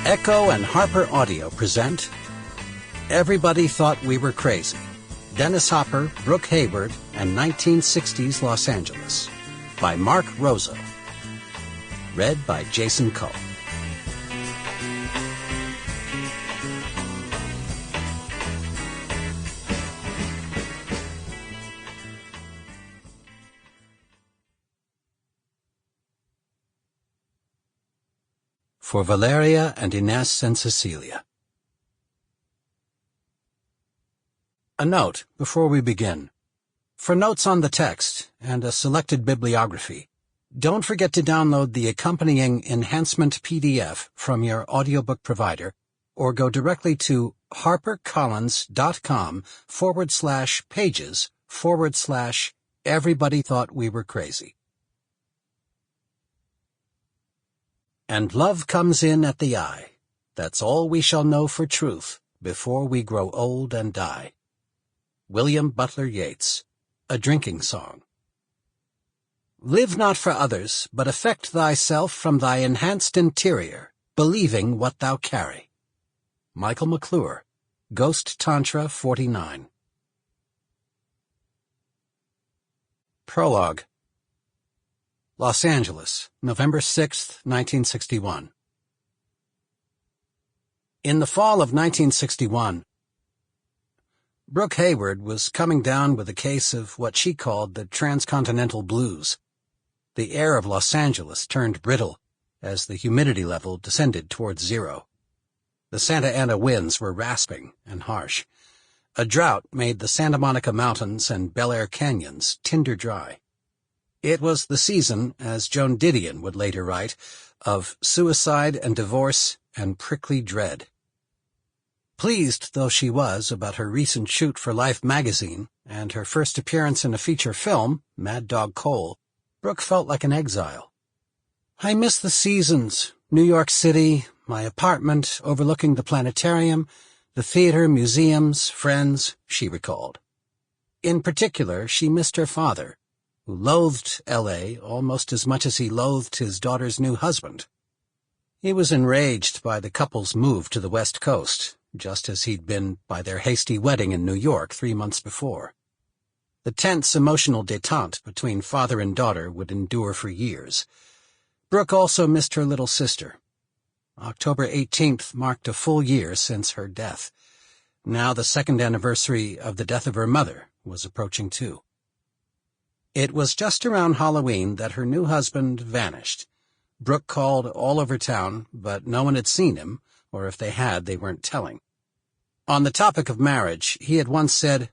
Echo and Harper Audio present Everybody Thought We Were Crazy. Dennis Hopper, Brooke Hayward, and 1960s Los Angeles by Mark Rozzo. Read by Jason Culp. For Valeria and Ines and Cecilia. A note before we begin. For notes on the text and a selected bibliography, don't forget to download the accompanying enhancement PDF from your audiobook provider or go directly to harpercollins.com/pages/Everybody Thought We Were Crazy. And love comes in at the eye. That's all we shall know for truth before we grow old and die. William Butler Yeats, A Drinking Song. Live not for others, but affect thyself from thy enhanced interior, believing what thou carry. Michael McClure, Ghost Tantra 49. Prologue. Los Angeles, November 6, 1961. In the fall of 1961, Brooke Hayward was coming down with a case of what she called the transcontinental blues. The air of Los Angeles turned brittle as the humidity level descended towards zero. The Santa Ana winds were rasping and harsh. A drought made the Santa Monica Mountains and Bel Air canyons tinder dry. It was the season, as Joan Didion would later write, of suicide and divorce and prickly dread. Pleased though she was about her recent shoot for Life magazine and her first appearance in a feature film, Mad Dog Cole, Brooke felt like an exile. I miss the seasons, New York City, my apartment overlooking the planetarium, the theater, museums, friends, she recalled. In particular, she missed her father, who loathed L.A. almost as much as he loathed his daughter's new husband. He was enraged by the couple's move to the West Coast, just as he'd been by their hasty wedding in New York 3 months before. The tense emotional détente between father and daughter would endure for years. Brooke also missed her little sister. October 18th marked a full year since her death. Now the second anniversary of the death of her mother was approaching too. It was just around Halloween that her new husband vanished. Brooke called all over town, but no one had seen him, or if they had, they weren't telling. On the topic of marriage, he had once said,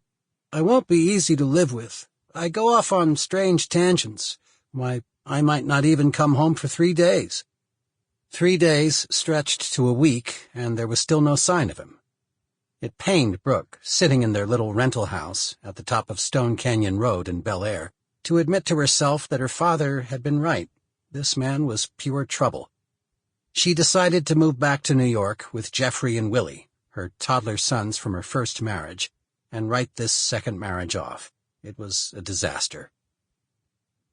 "I won't be easy to live with. I go off on strange tangents. Why, I might not even come home for 3 days." 3 days stretched to a week, and there was still no sign of him. It pained Brooke, sitting in their little rental house at the top of Stone Canyon Road in Bel Air, to admit to herself that her father had been right. This man was pure trouble. She decided to move back to New York with Jeffrey and Willie, her toddler sons from her first marriage, and write this second marriage off. It was a disaster.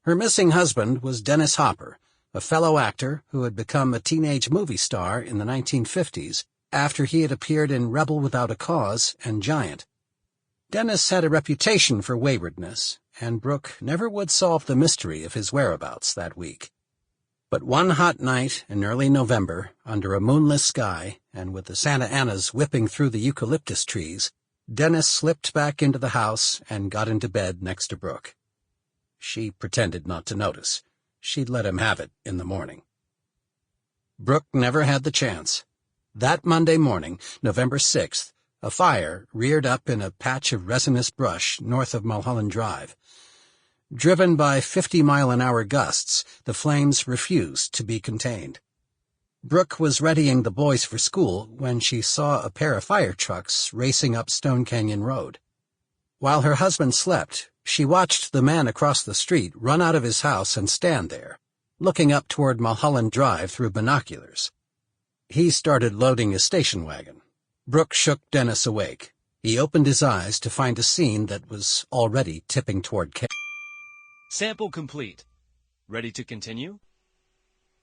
Her missing husband was Dennis Hopper, a fellow actor who had become a teenage movie star in the 1950s after he had appeared in Rebel Without a Cause and Giant. Dennis had a reputation for waywardness, and Brooke never would solve the mystery of his whereabouts that week. But one hot night in early November, under a moonless sky and with the Santa Anas whipping through the eucalyptus trees, Dennis slipped back into the house and got into bed next to Brooke. She pretended not to notice. She'd let him have it in the morning. Brooke never had the chance. That Monday morning, November 6th, a fire reared up in a patch of resinous brush north of Mulholland Drive. Driven by 50-mile-an-hour gusts, the flames refused to be contained. Brooke was readying the boys for school when she saw a pair of fire trucks racing up Stone Canyon Road. While her husband slept, she watched the man across the street run out of his house and stand there, looking up toward Mulholland Drive through binoculars. He started loading his station wagon. Brooke shook Dennis awake. He opened his eyes to find a scene that was already tipping toward chaos. Sample complete. Ready to continue?